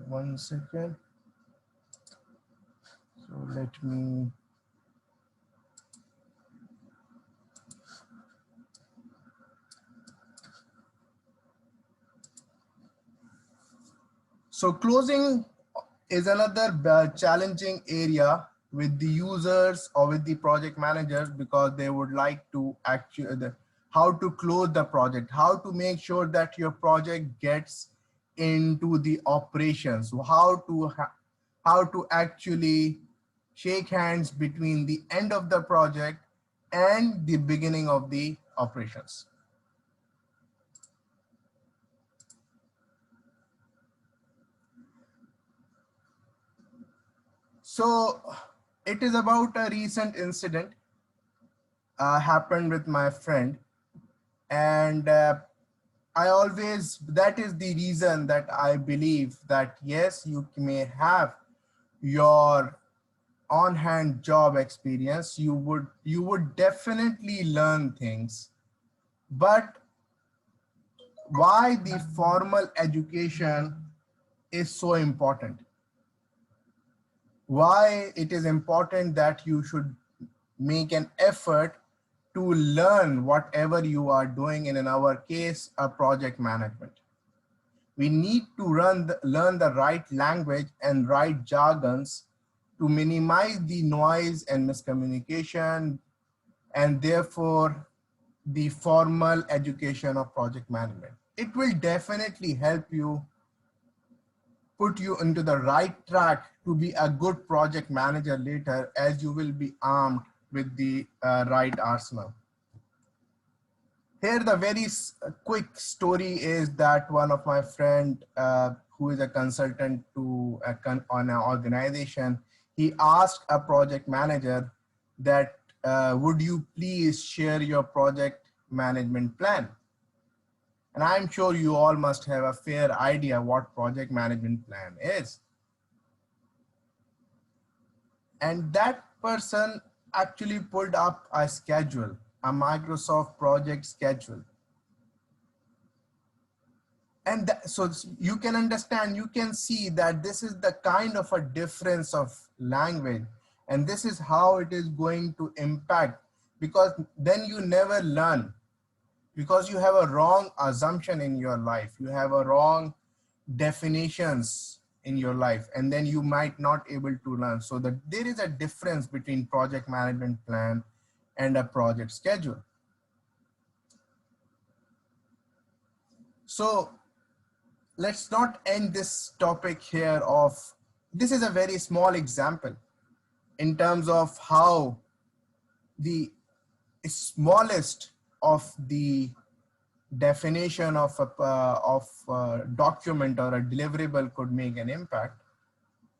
1 second. So let me. So closing is another challenging area with the users or with the project managers, because they would like to actually how to close the project, how to make sure that your project gets into the operations, how to actually shake hands between the end of the project and the beginning of the operations. So it is about a recent incident happened with my friend, and that is the reason that I believe that yes, you may have your on-hand job experience, you would definitely learn things, but why the formal education is so important, why it is important that you should make an effort to learn whatever you are doing, in our case, a project management. We need to learn the right language and right jargons to minimize the noise and miscommunication, and therefore the formal education of project management. It will definitely help you, put you into the right track to be a good project manager later, as you will be armed with the right arsenal. Here, the very quick story is that one of my friend, who is a consultant to on an organization, he asked a project manager that, would you please share your project management plan? And I'm sure you all must have a fair idea what project management plan is. And that person actually pulled up a schedule, a Microsoft project schedule. And so you can understand, you can see that this is the kind of a difference of language, and this is how it is going to impact, because then you never learn, because you have a wrong assumption in your life, you have a wrong definitions in your life, and then you might not able to learn. So that there is a difference between project management plan and a project schedule. So let's not end this topic here of, this is a very small example in terms of how the smallest of the definition of a document or a deliverable could make an impact.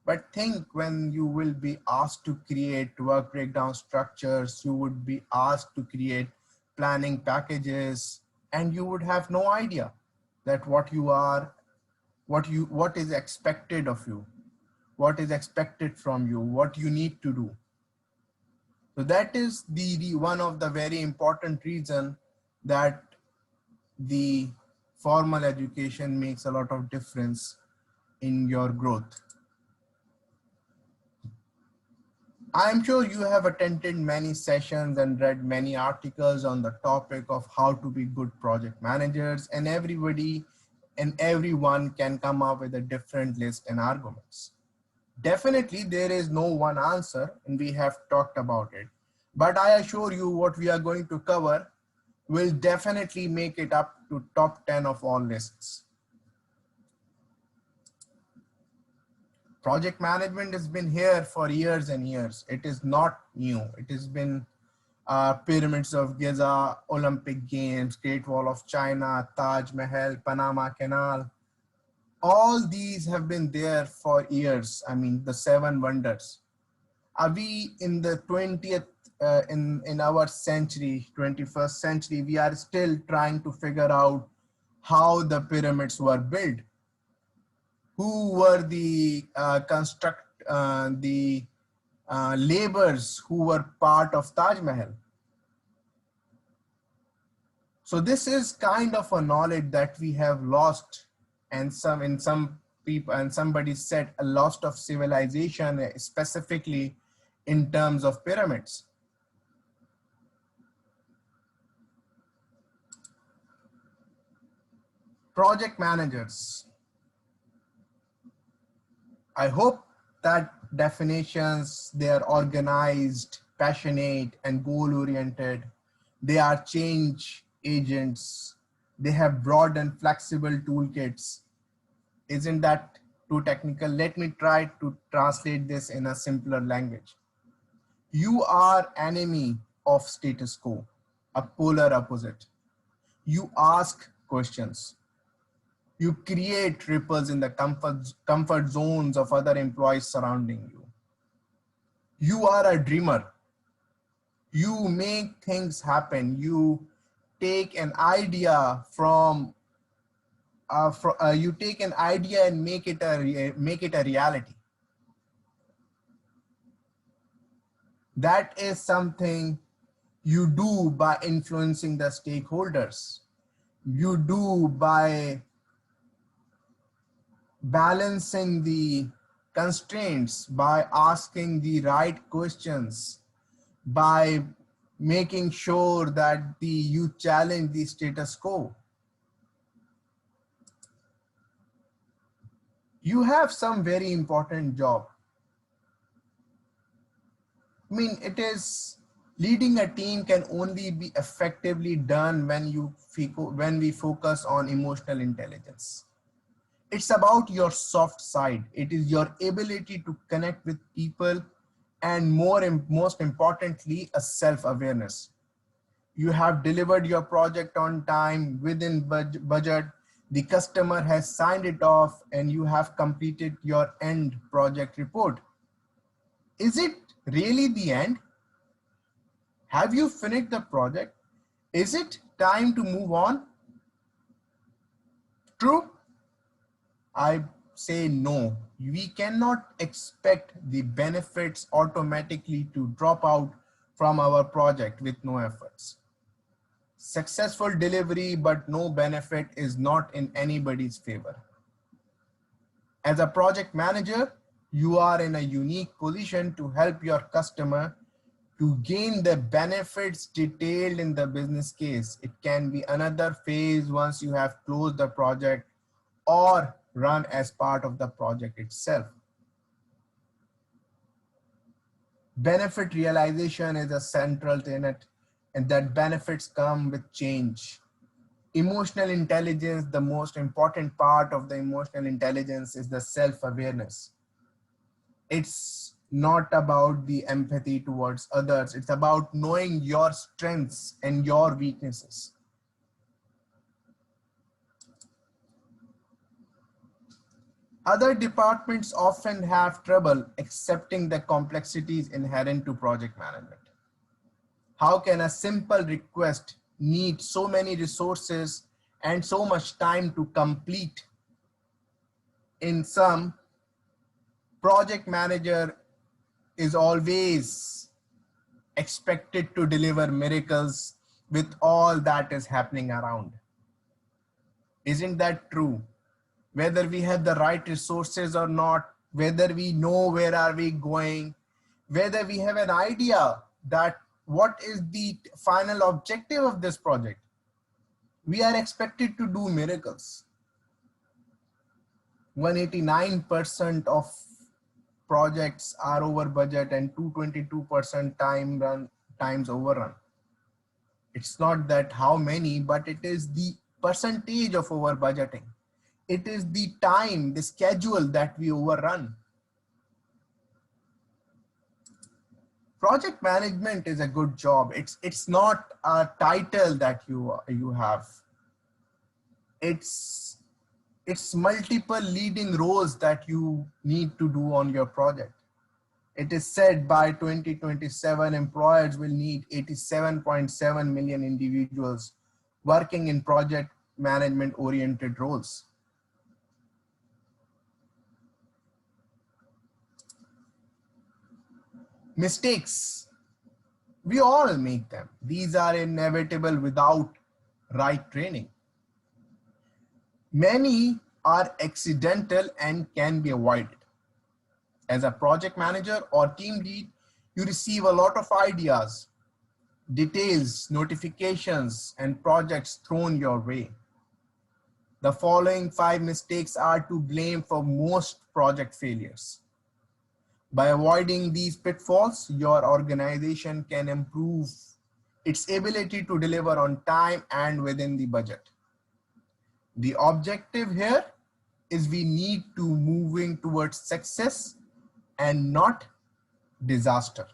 But think, when you will be asked to create work breakdown structures, you would be asked to create planning packages, and you would have no idea that what is expected of you, what is expected from you, what you need to do. So that is the one of the very important reason that the formal education makes a lot of difference in your growth. I'm sure you have attended many sessions and read many articles on the topic of how to be good project managers, and everybody and everyone can come up with a different list and arguments. Definitely there is no one answer, and we have talked about it, but I assure you what we are going to cover will definitely make it up to top 10 of all lists. Project management has been here for years and years. It is not new. It has been pyramids of Giza, Olympic Games, Great Wall of China, Taj Mahal, Panama Canal. All these have been there for years. I mean, the seven wonders. Are we in the 20th, in our century, 21st century, we are still trying to figure out how the pyramids were built? Who were the laborers who were part of Taj Mahal? So this is kind of a knowledge that we have lost, and in some people, and somebody said a loss of civilization, specifically in terms of pyramids. Project managers. I hope that definitions, they are organized, passionate, and goal-oriented. They are change agents. They have broad and flexible toolkits. Isn't that too technical? Let me try to translate this in a simpler language. You are enemy of status quo, a polar opposite. You ask questions. You create ripples in the comfort zones of other employees surrounding you. You are a dreamer. You make things happen. You take an idea you take an idea and make it a reality. That is something you do by influencing the stakeholders. You do by balancing the constraints, by asking the right questions, by making sure that you challenge the status quo. You have some very important job. I mean, it is leading a team can only be effectively done when we focus on emotional intelligence. It's about your soft side. It is your ability to connect with people, and most importantly, a self-awareness. You have delivered your project on time, within budget, the customer has signed it off, and you have completed your end project report. Is it really the end? Have you finished the project? Is it time to move on? True? I say no. We cannot expect the benefits automatically to drop out from our project with no efforts. Successful delivery but no benefit is not in anybody's favor. As a project manager, you are in a unique position to help your customer to gain the benefits detailed in the business case. It can be another phase once you have closed the project, or run as part of the project itself. Benefit realization is a central tenet, and that benefits come with change. Emotional intelligence, the most important part of the emotional intelligence is the self-awareness. It's not about the empathy towards others. It's about knowing your strengths and your weaknesses. Other departments often have trouble accepting the complexities inherent to project management. How can a simple request need so many resources and so much time to complete? In some, project manager is always expected to deliver miracles with all that is happening around. Isn't that true? Whether we have the right resources or not, whether we know where are we going, whether we have an idea that what is the final objective of this project, we are expected to do miracles. 189% of projects are over budget and 222% times overrun. It's not that how many, but it is the percentage of over budgeting. It is the time, the schedule that we overrun. Project management is a good job. It's not a title that you have. It's multiple leading roles that you need to do on your project. It is said by 2027, employers will need 87.7 million individuals working in project management oriented roles. Mistakes, we all make them. These are inevitable without right training. Many are accidental and can be avoided. As a project manager or team lead, you receive a lot of ideas, details, notifications, and projects thrown your way. The following 5 mistakes are to blame for most project failures. By avoiding these pitfalls, your organization can improve its ability to deliver on time and within the budget. The objective here is we need to moving towards success and not disaster.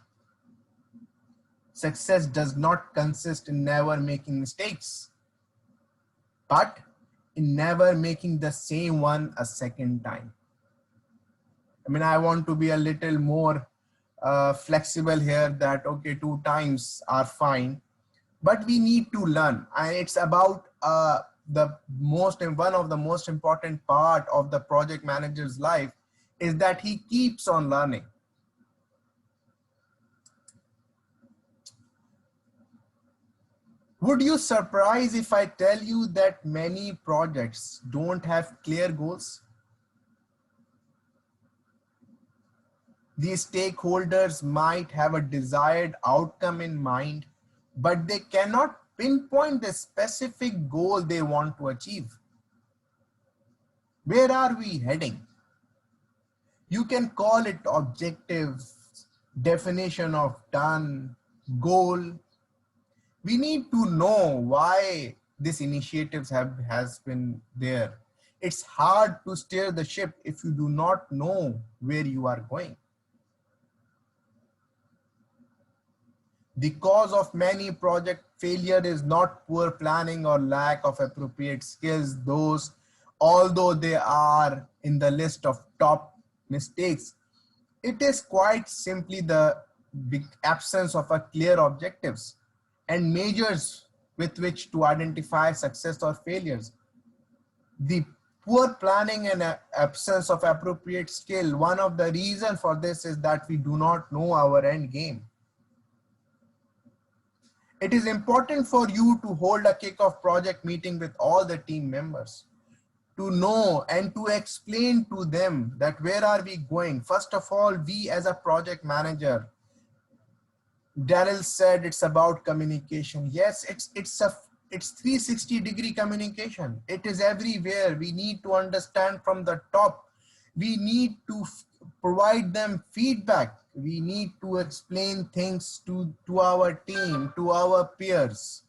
Success does not consist in never making mistakes, but in never making the same one a second time. I mean, I want to be a little more flexible here that, okay, 2 times are fine, but we need to learn. And it's about one of the most important part of the project manager's life is that he keeps on learning. Would you surprise if I tell you that many projects don't have clear goals? These stakeholders might have a desired outcome in mind, but they cannot pinpoint the specific goal they want to achieve. Where are we heading? You can call it objectives, definition of done, goal. We need to know why this initiatives has been there. It's hard to steer the ship if you do not know where you are going. The cause of many project failure is not poor planning or lack of appropriate skills. Although they are in the list of top mistakes, it is quite simply the big absence of a clear objectives and measures with which to identify success or failures. The poor planning and absence of appropriate skill, one of the reasons for this is that we do not know our end game. It is important for you to hold a kickoff project meeting with all the team members to know and to explain to them that where are we going. First of all, we as a project manager, Daryl said it's about communication. Yes, it's 360-degree communication. It is everywhere. We need to understand from the top. We need to provide them feedback. We need to explain things to our team, to our peers.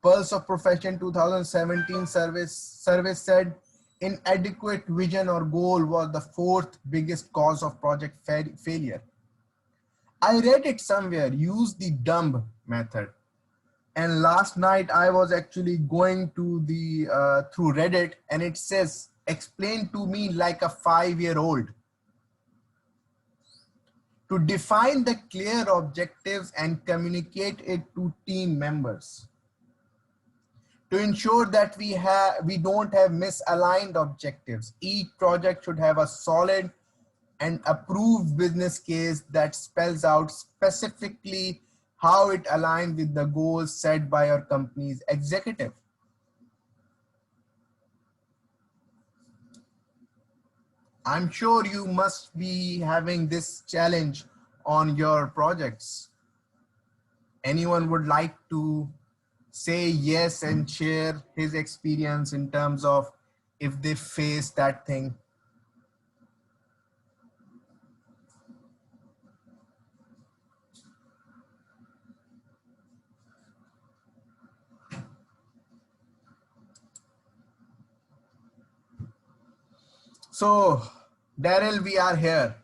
Pulse of Profession 2017 survey said inadequate vision or goal was the 4th biggest cause of project failure. I read it somewhere, use the dumb method. And last night I was actually going to through Reddit, and it says, explain to me like a 5-year-old. To define the clear objectives and communicate it to team members. To ensure that we don't have misaligned objectives. Each project should have a solid and approved business case that spells out specifically how it aligns with the goals set by your company's executive. I'm sure you must be having this challenge on your projects. Anyone would like to say yes and share his experience in terms of if they face that thing? So, Daryl, we are here.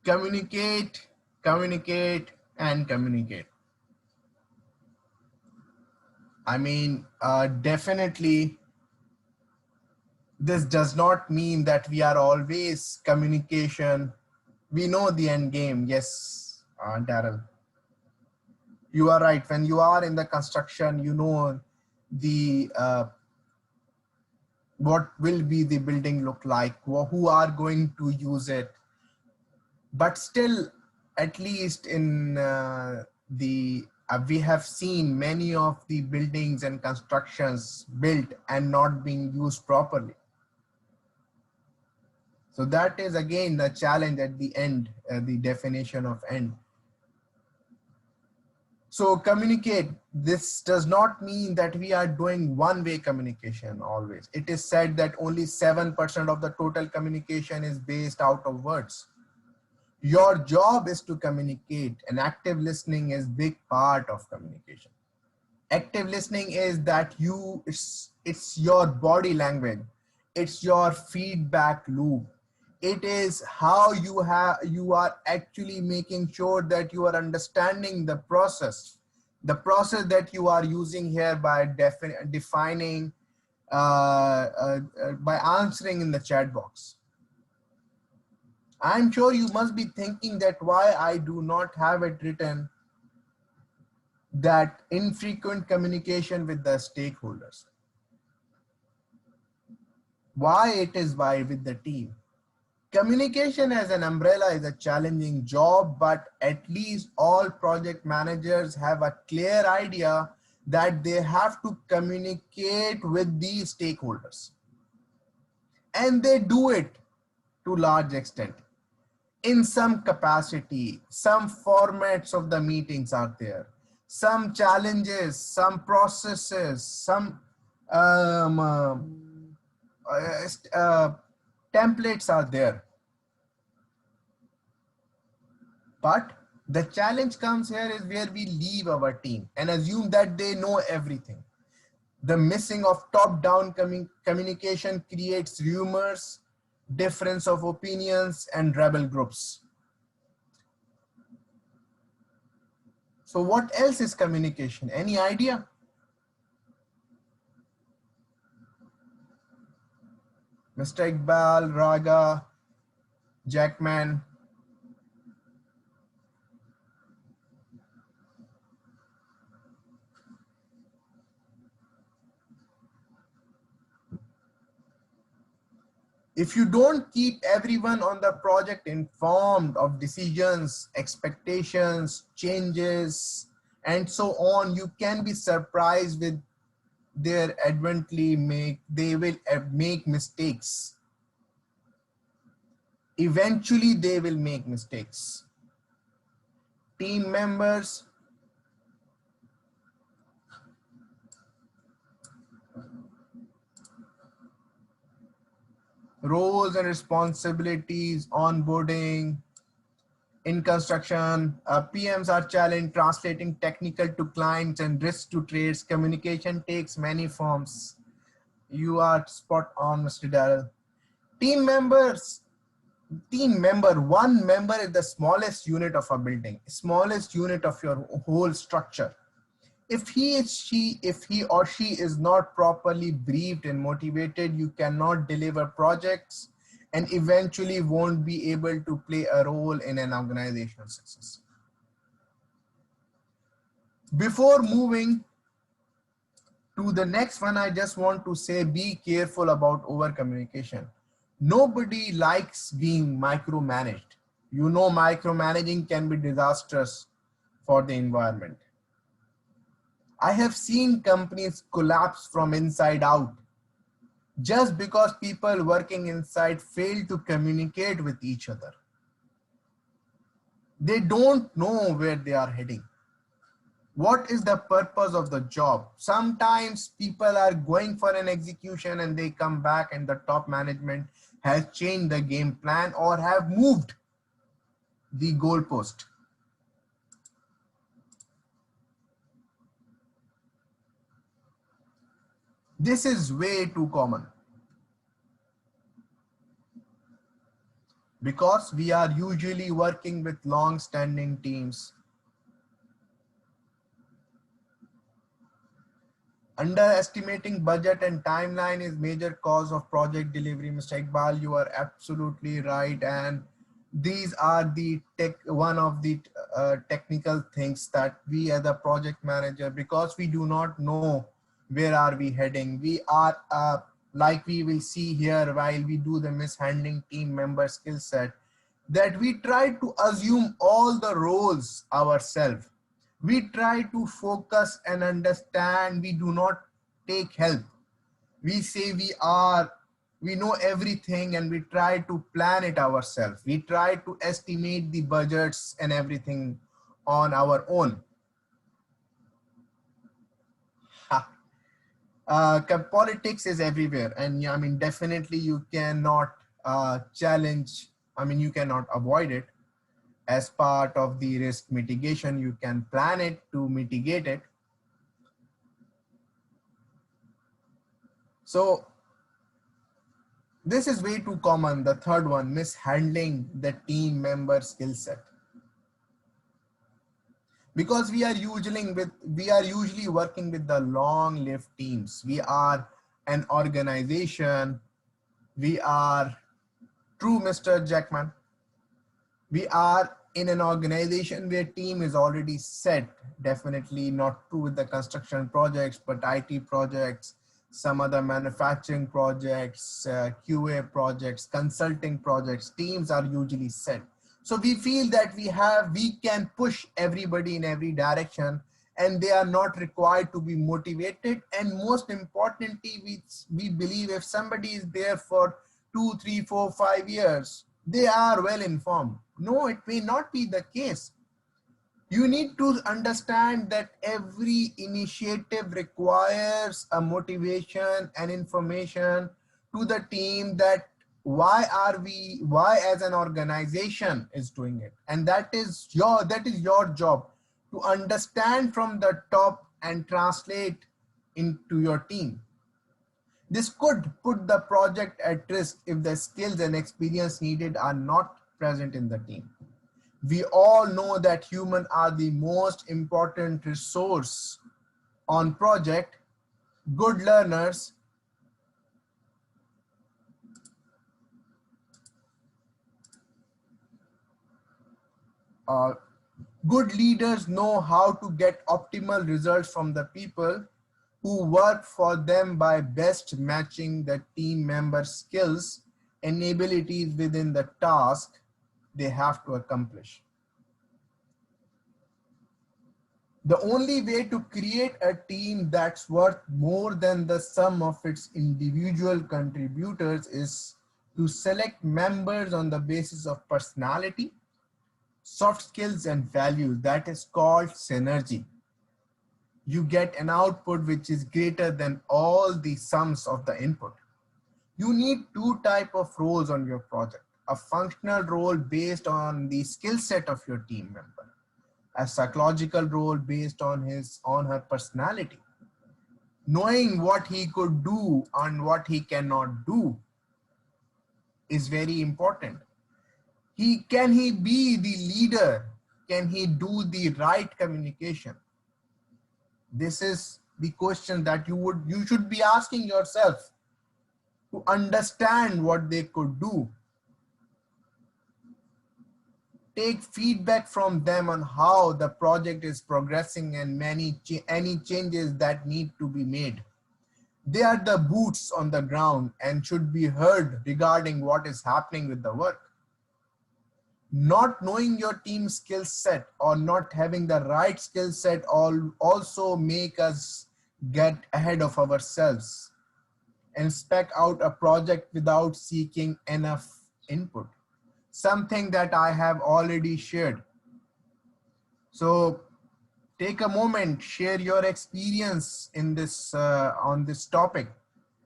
Communicate, communicate, and communicate. I mean, definitely, this does not mean that we are always communication. We know the end game. Yes, Daryl. You are right. When you are in the construction, you know the what will be the building look like, who are going to use it. But still, at least in the We have seen many of the buildings and constructions built and not being used properly. So that is again the challenge at the end, the definition of end. So communicate. This does not mean that we are doing one-way communication always. It is said that only 7% of the total communication is based out of words. Your job is to communicate, and active listening is big part of communication. Active listening is that it's your body language, it's your feedback loop. It is how you are actually making sure that you are understanding the process that you are using here by defining by answering in the chat box. I'm sure you must be thinking that why I do not have it written, that infrequent communication with the stakeholders. Why it is why with the team. Communication as an umbrella is a challenging job, but at least all project managers have a clear idea that they have to communicate with these stakeholders. And they do it to large extent. In some capacity, some formats of the meetings are there, some challenges, some processes, some templates are there. But the challenge comes here is where we leave our team and assume that they know everything. The missing of top-down communication creates rumors, difference of opinions, and rebel groups. So what else is communication? Any idea? Mr. Iqbal, Raga, Jackman. If you don't keep everyone on the project informed of decisions, expectations, changes, and so on, you can be surprised with their they will make mistakes. Eventually, they will make mistakes. Team members, roles and responsibilities, onboarding. In construction, PMs are challenged translating technical to clients and risk to trades. Communication takes many forms. You are spot on, Mr. Darrell. Team members, one member is the smallest unit of a building, smallest unit of your whole structure. If he or she is not properly briefed and motivated, you cannot deliver projects and eventually won't be able to play a role in an organizational success. Before moving to the next one, I just want to say, be careful about over communication. Nobody likes being micromanaged. You know, micromanaging can be disastrous for the environment. I have seen companies collapse from inside out just because people working inside fail to communicate with each other. They don't know where they are heading. What is the purpose of the job? Sometimes people are going for an execution and they come back and the top management has changed the game plan or have moved the goalpost. This is way too common because we are usually working with long-standing teams. Underestimating budget and timeline is major cause of project delivery. Mr. Iqbal, you are absolutely right. And these are the one of the technical things that we as a project manager, because we do not know where are we heading. We are like we will see here while we do the mishandling team member skill set, that we try to assume all the roles ourselves. We try to focus and understand. We do not take help. We say we know everything and we try to plan it ourselves. We try to estimate the budgets and everything on our own. Politics is everywhere, and yeah, I mean, definitely you cannot challenge, I mean, you cannot avoid it. As part of the risk mitigation, you can plan it to mitigate it. So this is way too common. The third one, mishandling the team member skill set. Because we are usually working with the long-lived teams. We are an organization. We are true, Mr. Jackman. We are in an organization where team is already set. Definitely not true with the construction projects, but IT projects, some other manufacturing projects, QA projects, consulting projects, teams are usually set. So we feel that we can push everybody in every direction, and they are not required to be motivated. And most importantly, we believe if somebody is there for 2, 3, 4, 5 years, they are well informed. No, it may not be the case. You need to understand that every initiative requires a motivation and information to the team, that why as an organization is doing it. And that is your job, to understand from the top and translate into your team. This could put the project at risk if the skills and experience needed are not present in the team. We all know that humans are the most important resource on project. Good learners, uh, good leaders know how to get optimal results from the people who work for them by best matching the team member skills and abilities within the task they have to accomplish. The only way to create a team that's worth more than the sum of its individual contributors is to select members on the basis of personality, soft skills, and values. That is called synergy. You get an output which is greater than all the sums of the input. You need two types of roles on your project: a functional role based on the skill set of your team member, a psychological role based on his or her personality. Knowing what he could do and what he cannot do is very important. Can he be the leader? Can he do the right communication? This is the question that you should be asking yourself, to understand what they could do. Take feedback from them on how the project is progressing and any changes that need to be made. They are the boots on the ground and should be heard regarding what is happening with the work. Not knowing your team skill set or not having the right skill set also make us get ahead of ourselves and spec out a project without seeking enough input. Something that I have already shared. So take a moment, share your experience in this on this topic,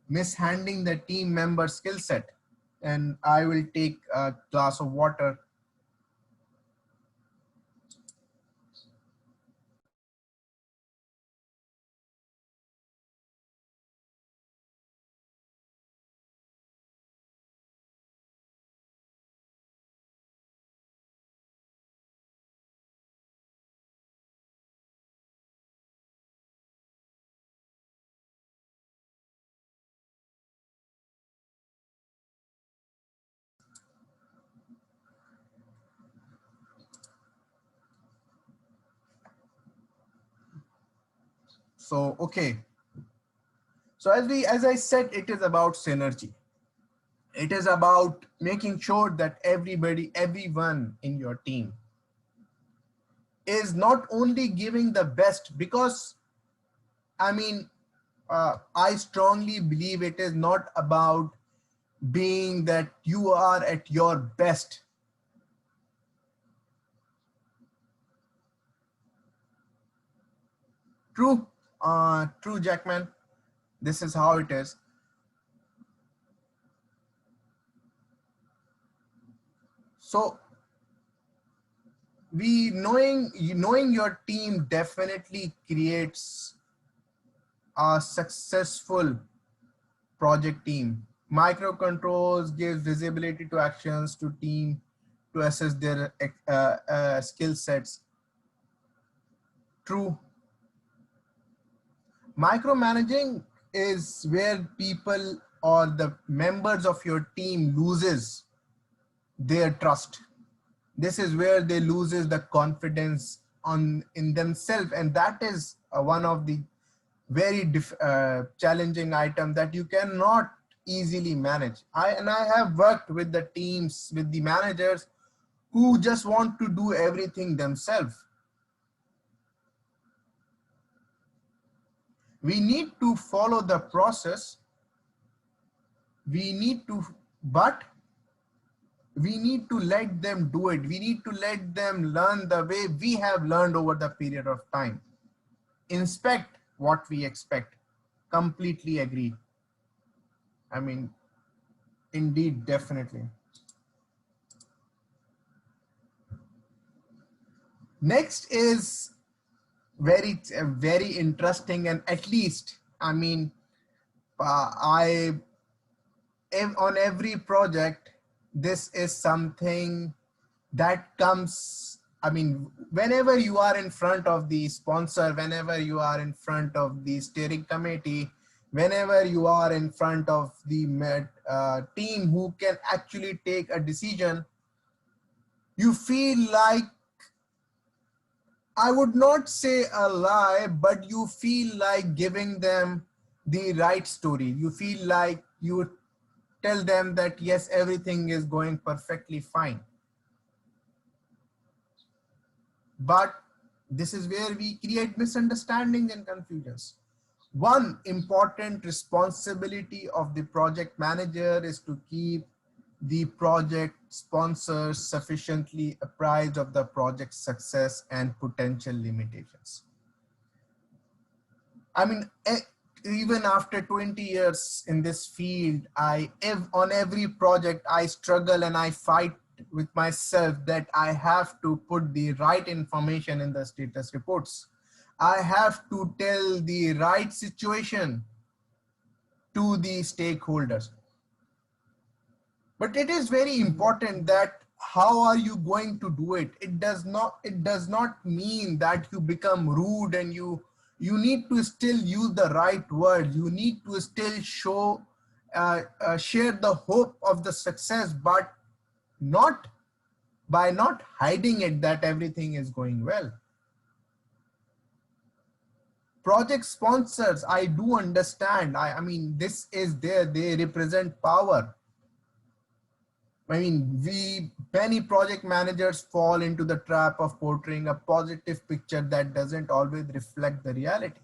mishandling the team member skill set. And I will take a glass of water. So, okay. So as I said, it is about synergy. It is about making sure that everyone in your team is not only giving the best, because I mean, I strongly believe it is not about being that you are at your best. True, true, Jackman. This is how it is. So knowing your team definitely creates a successful project team. Microcontrols gives visibility to actions to team to assess their skill sets. True. Micromanaging is where people or the members of your team loses their trust. This is where they loses the confidence on in themselves, and that is one of the very challenging item that you cannot easily manage. I have worked with the teams, with the managers who just want to do everything themselves. We need to follow the process. We need to, but we need to let them do it. We need to let them learn the way we have learned over the period of time. Inspect what we expect. Completely agree. I mean, indeed, definitely. Next is very interesting, and at least, I mean, I on every project, this is something that comes, I mean, whenever you are in front of the sponsor, whenever you are in front of the steering committee, whenever you are in front of the team who can actually take a decision, you feel like, I would not say a lie, but you feel like giving them the right story. You feel like you tell them that yes, everything is going perfectly fine. But this is where we create misunderstandings and confusions. One important responsibility of the project manager is to keep the project sponsors sufficiently apprised of the project's success and potential limitations. I mean, even after 20 years in this field, on every project, I struggle and I fight with myself that I have to put the right information in the status reports. I have to tell the right situation to the stakeholders. But it is very important that how are you going to do it? It does not mean that you become rude, and you need to still use the right word. You need to still share the hope of the success, but not by not hiding it that everything is going well. Project sponsors, I do understand. I mean, this is there, they represent power. I mean, many project managers fall into the trap of portraying a positive picture that doesn't always reflect the reality.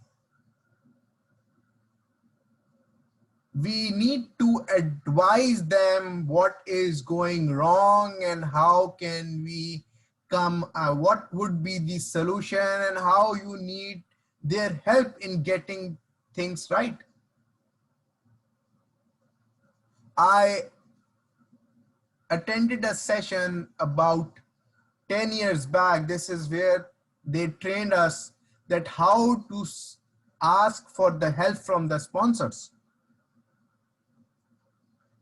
We need to advise them what is going wrong and how can we what would be the solution and how you need their help in getting things right. I attended a session about 10 years back. This is where they trained us that how to ask for the help from the sponsors,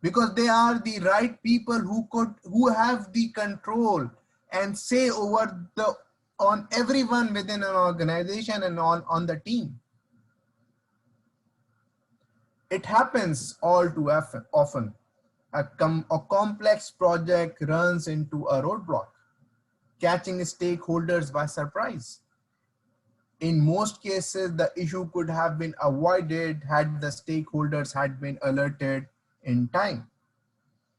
because they are the right people who have the control and say over the on everyone within an organization and on the team. It happens all too often. A complex project runs into a roadblock, catching stakeholders by surprise. In most cases, the issue could have been avoided had the stakeholders had been alerted in time.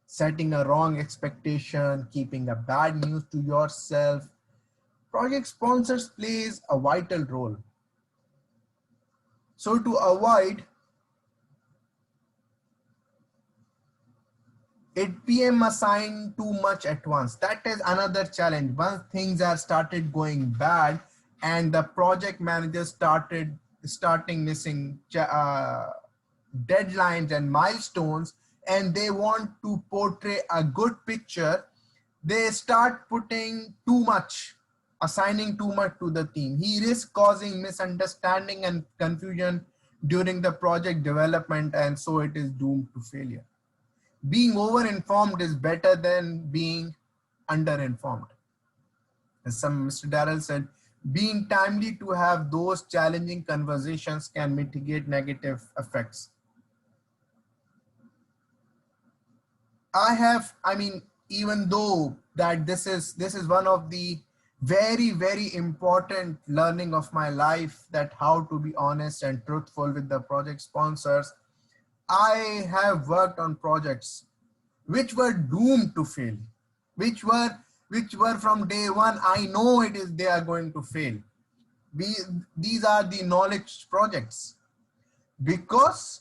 Setting a wrong expectation, keeping a bad news to yourself, project sponsors plays a vital role. So to avoid it, PM assign too much at once. That is another challenge. Once things are started going bad and the project manager starting missing deadlines and milestones, and they want to portray a good picture, they start putting too much, assigning too much to the team. He risks causing misunderstanding and confusion during the project development, and so it is doomed to failure. Being over-informed is better than being under-informed. As some Mr. Darrell said, being timely to have those challenging conversations can mitigate negative effects. Even though that this is one of the very important learning of my life, that how to be honest and truthful with the project sponsors. I have worked on projects which were doomed to fail, which were from day one. I know it is they are going to fail. These are the knowledge projects, because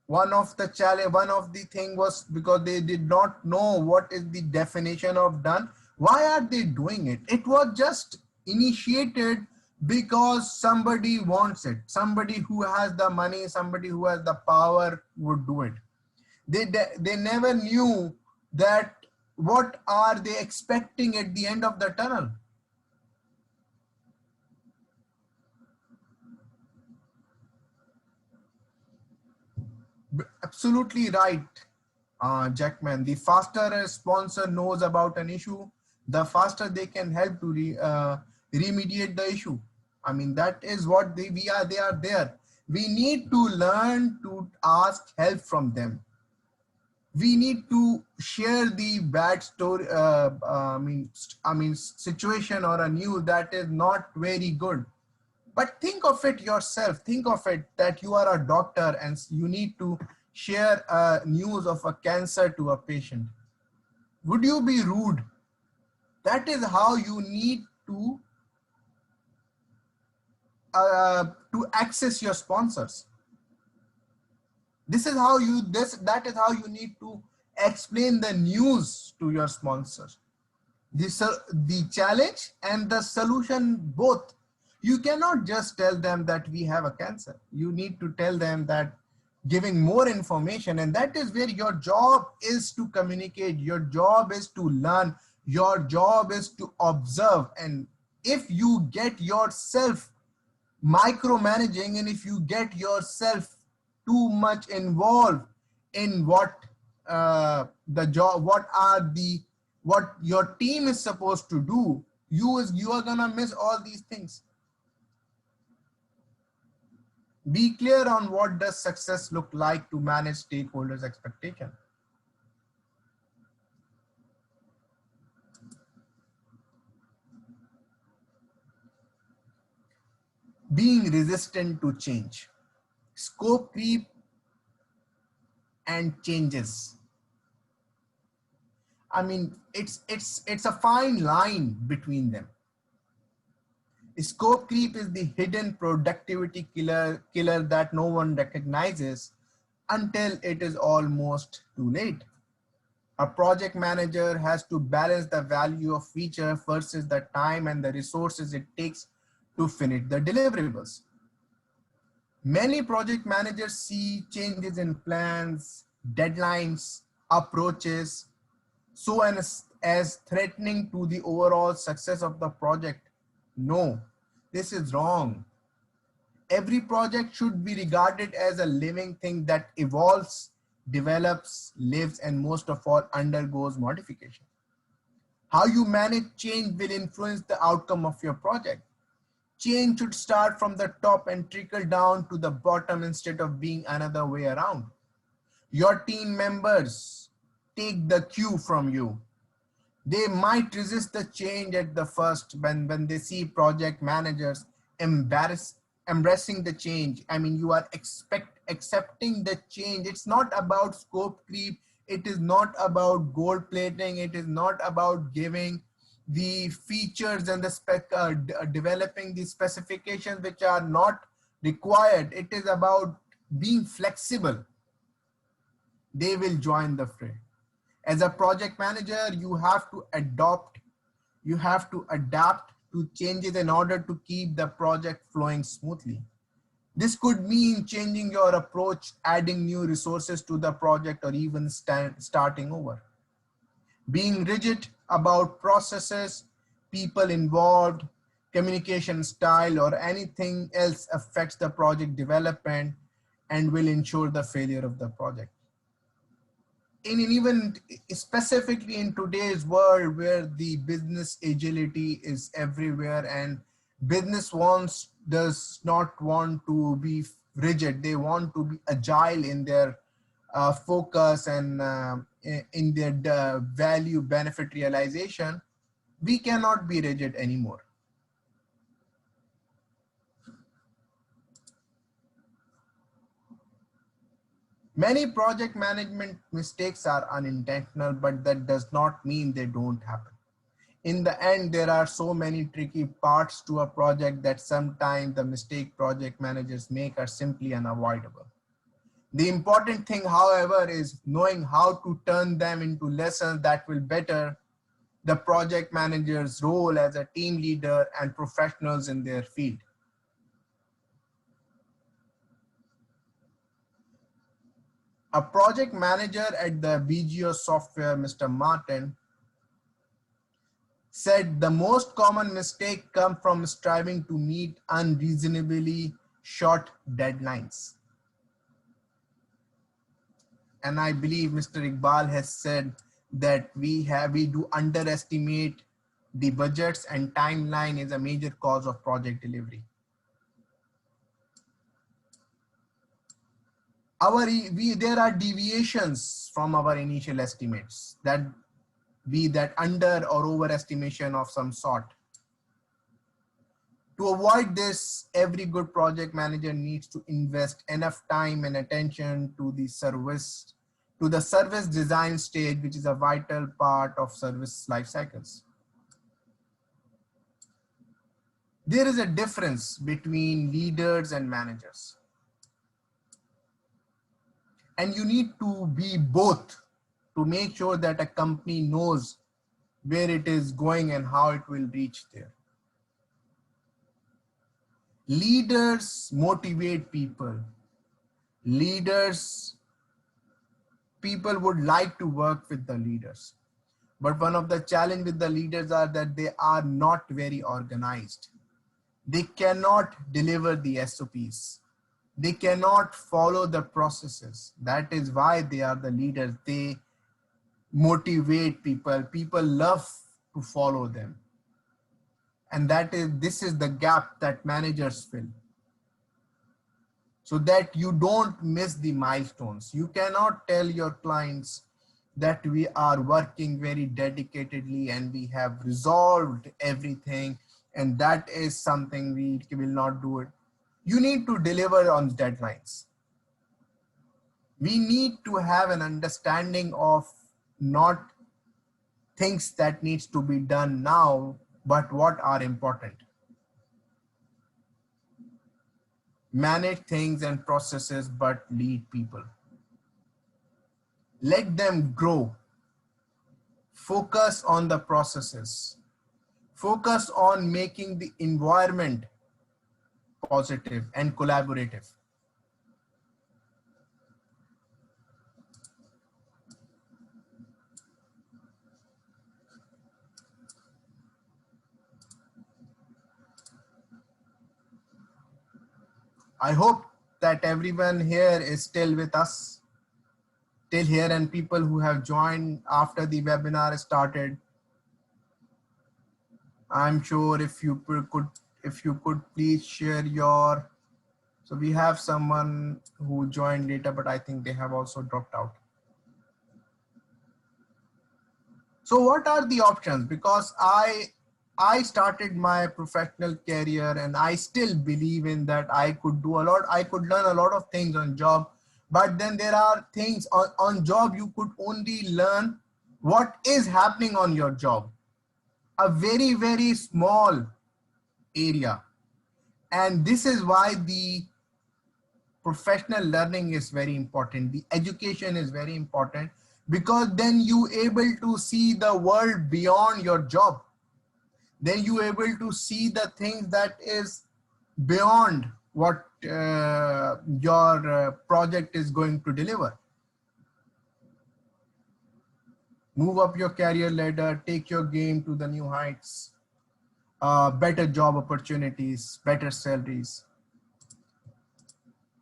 one of the thing was because they did not know what is the definition of done. Why are they doing it? It was just initiated because somebody wants it. Somebody who has the money, somebody who has the power would do it. They never knew that what are they expecting at the end of the tunnel. Absolutely right, Jackman. The faster a sponsor knows about an issue, the faster they can help to remediate the issue. I mean, that is what they are there. We need to learn to ask help from them. We need to share the bad story, situation or a news that is not very good. But think of it yourself. Think of it that you are a doctor and you need to share news of a cancer to a patient. Would you be rude? That is how you need to access your sponsors. That is how you need to explain the news to your sponsors. The challenge and the solution both. You cannot just tell them that we have a cancer. You need to tell them that giving more information, and that is where your job is to communicate. Your job is to learn. Your job is to observe. And if you get yourself micromanaging, and if you get yourself too much involved in what the job, what your team is supposed to do, you are gonna miss all these things. Be clear on what does success look like to manage stakeholders' expectation. Being resistant to change, scope creep and changes. I mean, it's a fine line between them. Scope creep is the hidden productivity killer that no one recognizes until it is almost too late. A project manager has to balance the value of feature versus the time and the resources it takes to finish the deliverables. Many project managers see changes in plans, deadlines, approaches, so as threatening to the overall success of the project. No, this is wrong. Every project should be regarded as a living thing that evolves, develops, lives, and most of all undergoes modification. How you manage change will influence the outcome of your project. Change should start from the top and trickle down to the bottom instead of being another way around. Your team members take the cue from you. They might resist the change at the first when they see project managers embracing the change. I mean, you are accepting the change. It's not about scope creep. It is not about gold plating. It is not about giving the features and the developing the specifications which are not required. It is about being flexible. They will join the fray. As a project manager, you have to adapt to changes in order to keep the project flowing smoothly. This could mean changing your approach, adding new resources to the project, or even starting over. Being rigid about processes, people involved, communication style, or anything else affects the project development and will ensure the failure of the project. In even specifically in today's world where the business agility is everywhere and business does not want to be rigid, they want to be agile in their focus and in their value benefit realization, we cannot be rigid anymore. Many project management mistakes are unintentional, but that does not mean they don't happen. In the end, there are so many tricky parts to a project that sometimes the mistake project managers make are simply unavoidable. The important thing, however, is knowing how to turn them into lessons that will better the project manager's role as a team leader and professionals in their field. A project manager at the BGO software, Mr. Martin, said the most common mistake comes from striving to meet unreasonably short deadlines. And I believe Mr. Iqbal has said that we do underestimate the budgets, and timeline is a major cause of project delivery. There are deviations from our initial estimates, that be that under or overestimation of some sort. To avoid this, every good project manager needs to invest enough time and attention to the service design stage, which is a vital part of service life cycles. There is a difference between leaders and managers, and you need to be both to make sure that a company knows where it is going and how it will reach there. Leaders motivate people. People would like to work with the leaders. But one of the challenges with the leaders are that they are not very organized. They cannot deliver the SOPs. They cannot follow the processes. That is why they are the leaders. They motivate people. People love to follow them. And this is the gap that managers fill, so that you don't miss the milestones. You cannot tell your clients that we are working very dedicatedly and we have resolved everything, and that is something we will not do it. You need to deliver on deadlines. We need to have an understanding of not things that needs to be done now, but what are important. Manage things and processes, but lead people. Let them grow. Focus on the processes. Focus on making the environment positive and collaborative. I hope that everyone here is still with us till here, and people who have joined after the webinar started. I'm sure if you could please share your, so we have someone who joined later, but I think they have also dropped out. So what are the options? Because I started my professional career and I still believe in that I could do a lot. I could learn a lot of things on job, but then there are things on job you could only learn what is happening on your job. a very, very small area. And this is why the professional learning is very important. The education is very important, because then you able to see the world beyond your job. Then you able to see the things that is beyond what your project is going to deliver. Move up your career ladder, take your game to the new heights, better job opportunities, better salaries.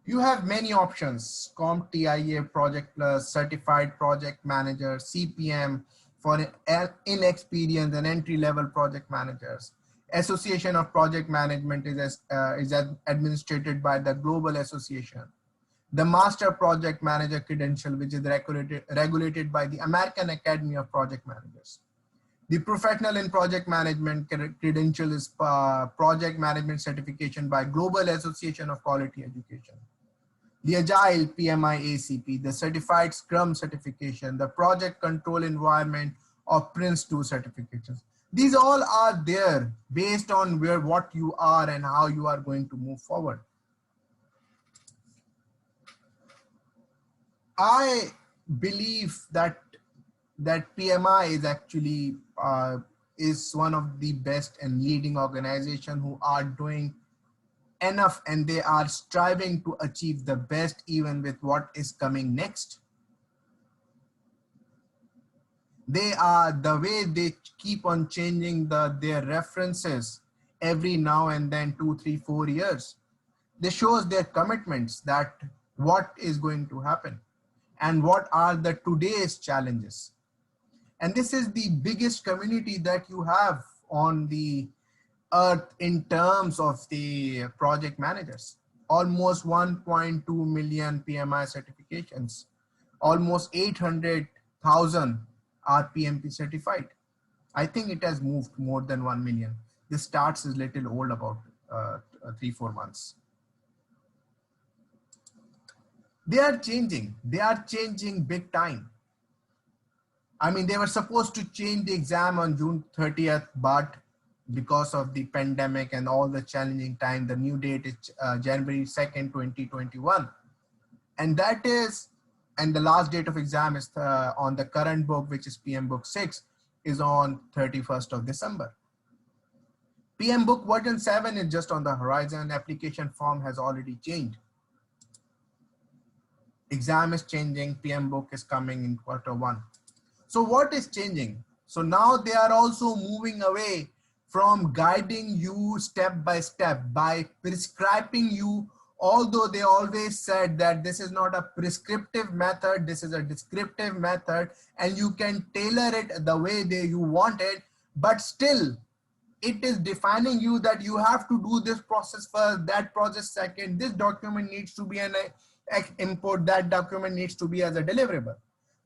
You have many options: CompTIA, Project Plus, Certified Project Manager, CPM for inexperienced and entry-level project managers. Association of Project Management is administrated by the Global Association. The Master Project Manager credential, which is regulated by the American Academy of Project Managers. The Professional in Project Management credential is Project Management Certification by Global Association of Quality Education. The Agile PMI ACP, the Certified Scrum Certification, the Project Control Environment or Prince2 certifications. These all are there based on what you are and how you are going to move forward. I believe that PMI is actually is one of the best and leading organizations who are doing enough, and they are striving to achieve the best even with what is coming next. They are, the way they keep on changing their references every now and then, 2, 3, 4 years. This shows their commitments, that what is going to happen and what are the today's challenges. And this is the biggest community that you have on the earth in terms of the project managers. Almost 1.2 million PMI certifications, almost 800,000 are PMP certified. I think it has moved more than 1 million. This starts is little old, about 3-4 months. They are changing big time. I mean, they were supposed to change the exam on June 30th, but because of the pandemic and all the challenging time, the new date is January 2nd, 2021. And the last date of exam is on the current book, which is PM Book 6, is on 31st of December. PM Book version 7 is just on the horizon. Application form has already changed. Exam is changing. PM Book is coming in Q1. So what is changing? So now they are also moving away from guiding you step by step by prescribing you, although they always said that this is not a prescriptive method, this is a descriptive method, and you can tailor it the way you want it, but still it is defining you that you have to do this process first, that process second, this document needs to be an import, that document needs to be as a deliverable.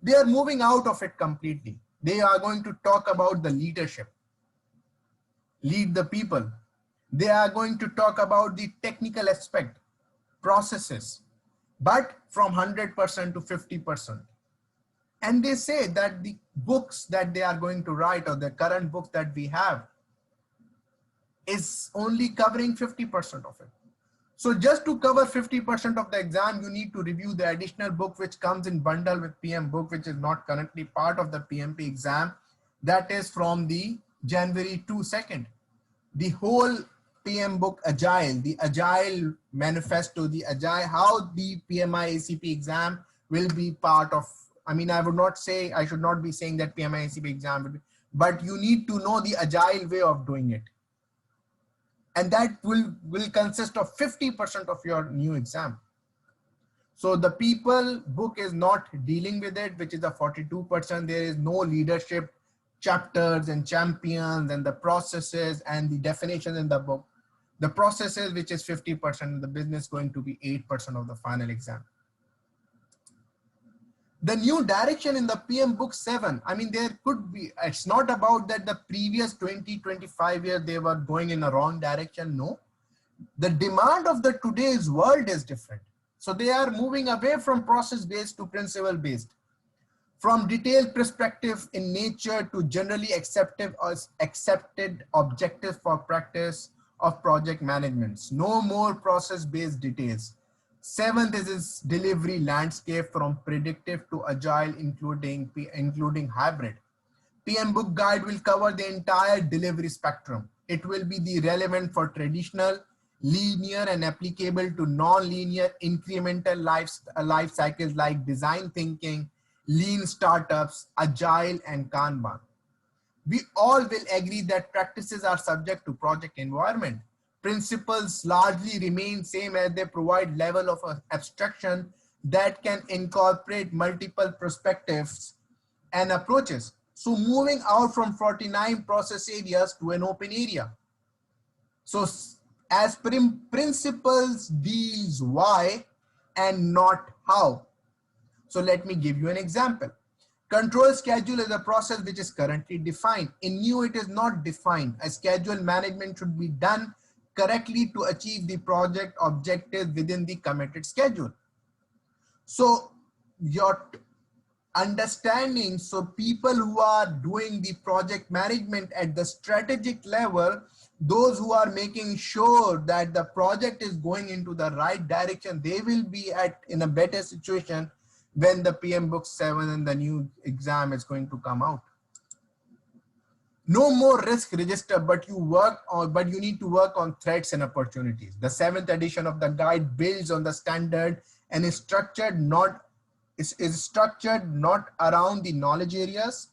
They are moving out of it completely. They are going to talk about the leadership, lead the people. They are going to talk about the technical aspect, processes, but from 100% to 50%. And they say that the books that they are going to write, or the current books that we have, is only covering 50% of it. So just to cover 50% of the exam, you need to review the additional book which comes in bundle with PM Book, which is not currently part of the PMP exam. That is from the January 2nd. The whole PM Book Agile, the Agile manifesto, the Agile, how the PMI ACP exam will be part of, I mean, I should not be saying that PMI ACP exam will be, but you need to know the Agile way of doing it. And that will consist of 50% of your new exam. So the people book is not dealing with it, which is a 42%. There is no leadership chapters and champions and the processes and the definitions in the book. The processes, which is 50%, the business going to be 8% of the final exam. The new direction in the PM Book 7, I mean, there could be, it's not about that the previous 20-25 years they were going in a wrong direction. No, the demand of the today's world is different. So they are moving away from process based to principle based. From detailed perspective in nature to generally accepted objectives for practice of project management. No more process-based details. Seventh is its delivery landscape from predictive to agile, including hybrid. PM Book Guide will cover the entire delivery spectrum. It will be the relevant for traditional, linear, and applicable to non-linear incremental life cycles like design thinking, lean startups, agile, and Kanban. We all will agree that practices are subject to project environment. Principles largely remain same as they provide level of abstraction that can incorporate multiple perspectives and approaches. So moving out from 49 process areas to an open area. So as principles deals why and not how. So let me give you an example. Control schedule is a process which is currently defined. In new, it is not defined. A schedule management should be done correctly to achieve the project objectives within the committed schedule. So your understanding, so people who are doing the project management at the strategic level, those who are making sure that the project is going into the right direction, they will be in a better situation when the PM Book 7 and the new exam is going to come out. No more risk register, but you need to work on threats and opportunities. The 7th edition of the guide builds on the standard and is structured not around the knowledge areas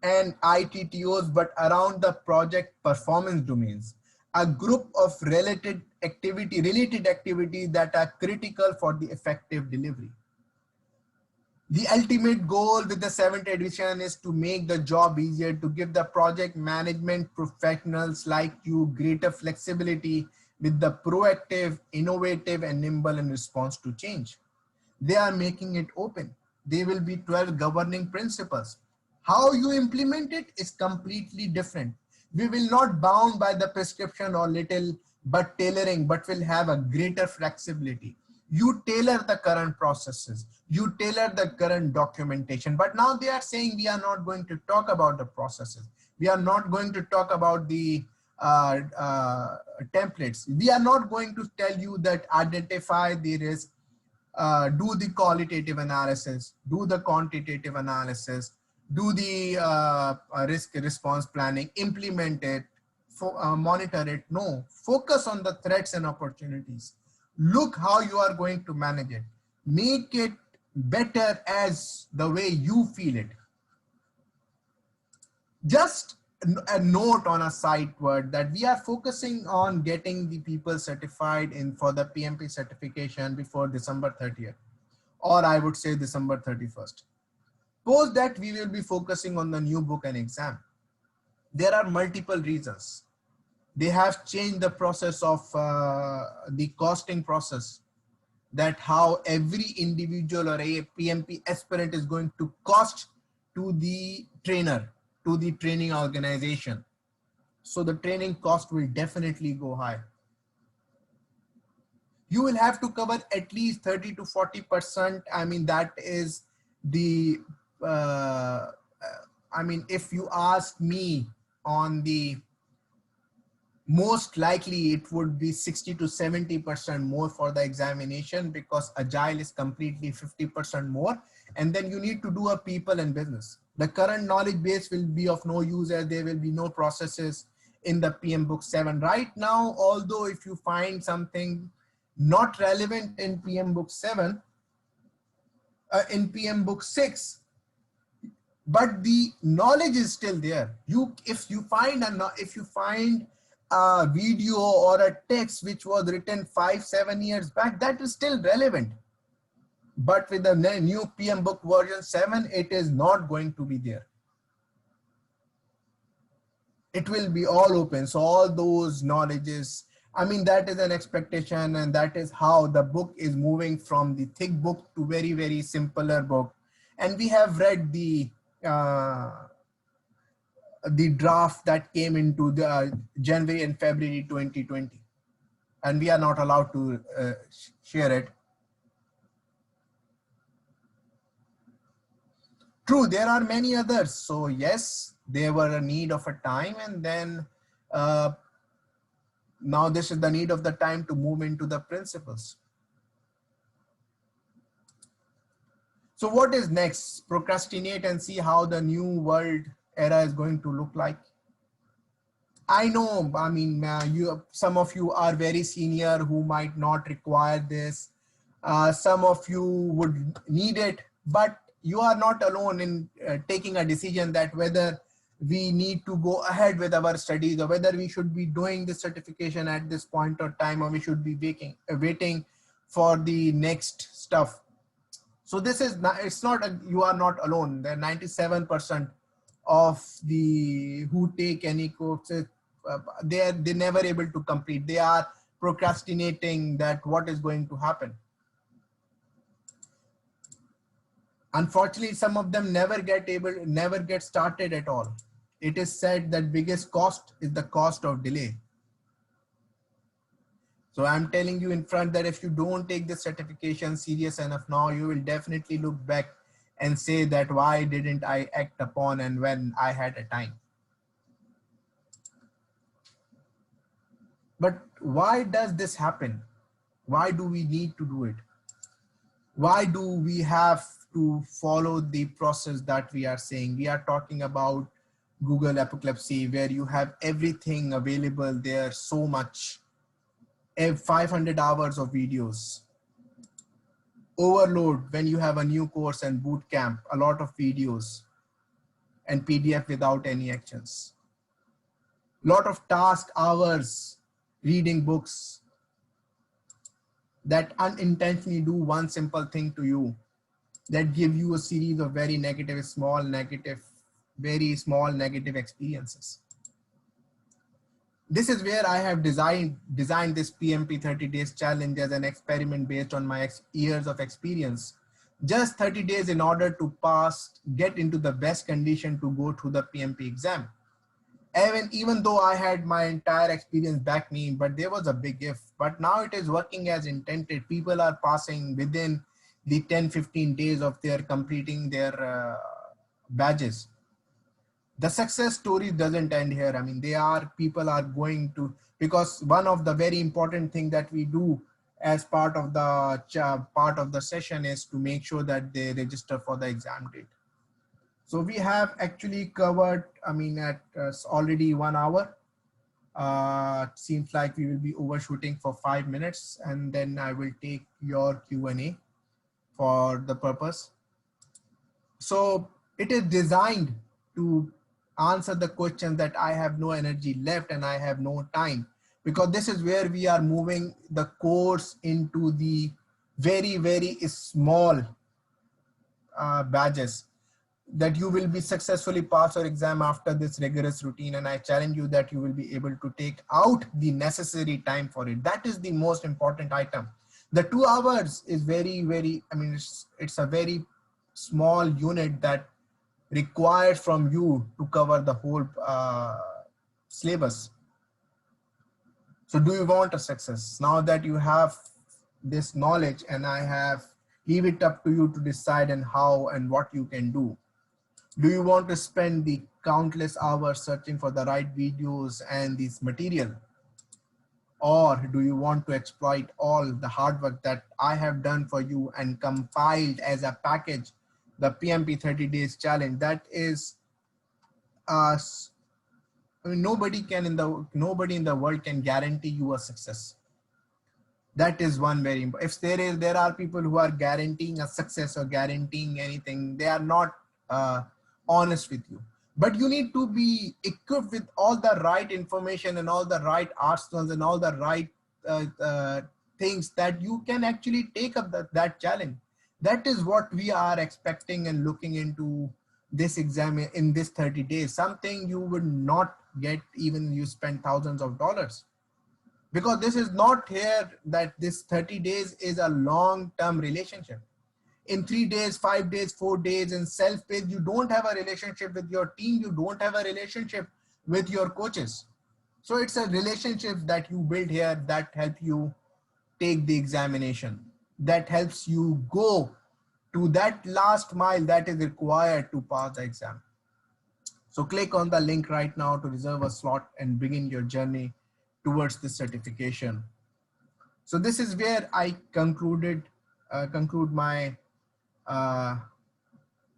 and ITTOs, but around the project performance domains, a group of related activities that are critical for the effective delivery. The ultimate goal with the 7th edition is to make the job easier, to give the project management professionals like you greater flexibility with the proactive, innovative, and nimble in response to change. They are making it open. There will be 12 governing principles. How you implement it is completely different. We will not bound by the prescription or little but tailoring, but will have a greater flexibility. You tailor the current processes, you tailor the current documentation, but now they are saying we are not going to talk about the processes. We are not going to talk about the templates. We are not going to tell you that identify the risk, do the qualitative analysis, do the quantitative analysis, do the risk response planning, implement it, monitor it. No, focus on the threats and opportunities. Look how you are going to manage it. Make it better as the way you feel it. Just a note on a side word that we are focusing on getting the people certified for the PMP certification before December 30th, or I would say December 31st. Post that, we will be focusing on the new book and exam. There are multiple reasons. They have changed the process of the costing process, that how every individual or a PMP aspirant is going to cost to the trainer, to the training organization. So the training cost will definitely go high. You will have to cover at least 30 to 40%. I mean, that is the, if you ask me on the, most likely it would be 60 to 70% more for the examination, because agile is completely 50% more. And then you need to do a people and business. The current knowledge base will be of no use, as there will be no processes in the PM Book 7 right now. Although if you find something not relevant in PM Book 7, in PM Book 6, but the knowledge is still there. If you find a video or a text which was written 5-7 years back, that is still relevant. But with the new PM Book version 7, it is not going to be there. It will be all open. So all those knowledges, I mean, that is an expectation, and that is how the book is moving from the thick book to very, very simpler book. And we have read the draft that came into the January and February 2020, and we are not allowed to share it. True, there are many others. So yes, they were a need of a time, and then uh, now this is the need of the time to move into the principles. So what is next? Procrastinate and see how the new world era is going to look like. I know, I mean, some of you are very senior who might not require this. Some of you would need it, but you are not alone in taking a decision that whether we need to go ahead with our studies or whether we should be doing the certification at this point of time, or we should be waiting for the next stuff. So this is not, it's not you are not alone. There are 97% of the who take any courses, they never able to complete. They are procrastinating that what is going to happen. Unfortunately, some of them never get started at all. It is said that biggest cost is the cost of delay. So I'm telling you in front that if you don't take this certification serious enough now, you will definitely look back and say that why didn't I act upon and when I had a time. But why does this happen? Why do we need to do it? Why do we have to follow the process that we are saying? We are talking about Google Apocalypse, where you have everything available there, so much, 500 hours of videos. Overload when you have a new course and boot camp, a lot of videos and PDF without any actions. Lot of task hours reading books that unintentionally do one simple thing to you, that give you a series of very small negative experiences. This is where I have designed this PMP 30 days challenge as an experiment based on my years of experience. Just 30 days in order to get into the best condition to go through the PMP exam. Even though I had my entire experience back me, but there was a big if. But now it is working as intended. People are passing within the 10-15 days of their completing their badges. The success story doesn't end here. I mean, people are going to, because one of the very important thing that we do as part of the session is to make sure that they register for the exam date. So we have actually covered, I mean, it's already 1 hour. Seems like we will be overshooting for 5 minutes, and then I will take your Q&A for the purpose. So it is designed to answer the question that I have no energy left and I have no time, because this is where we are moving the course into the very, very small badges that you will be successfully pass your exam after this rigorous routine. And I challenge you that you will be able to take out the necessary time for it. That is the most important item. The 2 hours is very, very, I mean, it's a very small unit that required from you to cover the whole syllabus. So do you want a success? Now that you have this knowledge, and I have leave it up to you to decide and how and what you can do. Do you want to spend the countless hours searching for the right videos and this material? Or do you want to exploit all the hard work that I have done for you and compiled as a package, the PMP 30 days challenge? That is, I mean, nobody in the world can guarantee you a success. That is one very important. If there are people who are guaranteeing a success or guaranteeing anything, they are not honest with you. But you need to be equipped with all the right information and all the right arsenals and all the right things that you can actually take up that challenge. That is what we are expecting and looking into this exam in this 30 days, something you would not get even you spend thousands of dollars. Because this is not here that this 30 days is a long-term relationship. In 3 days, 5 days, 4 days in self-paced, you don't have a relationship with your team. You don't have a relationship with your coaches. So it's a relationship that you build here that help you take the examination, that helps you go to that last mile that is required to pass the exam. So click on the link right now to reserve a slot and begin your journey towards this certification. So this is where I conclude my uh,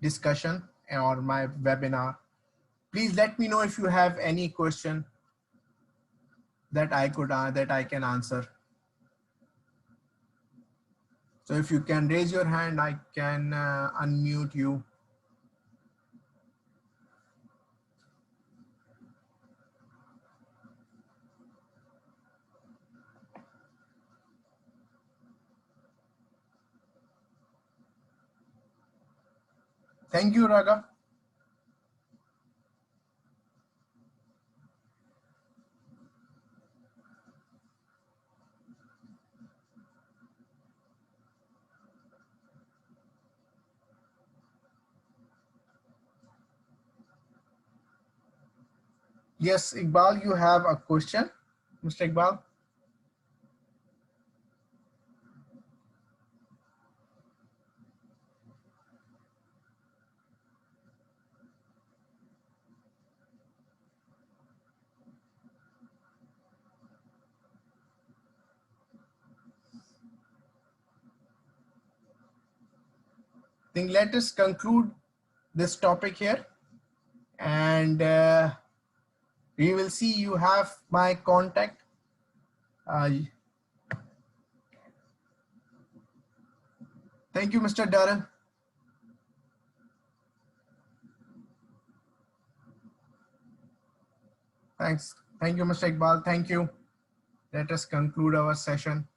discussion or my webinar. Please let me know if you have any question that I can answer. So if you can raise your hand, I can unmute you. Thank you, Raga. Yes, Iqbal, you have a question, Mr. Iqbal? Then let us conclude this topic here, and we will see you have my contact. Thank you, Mr. Darren. Thanks. Thank you, Mr. Iqbal. Thank you. Let us conclude our session.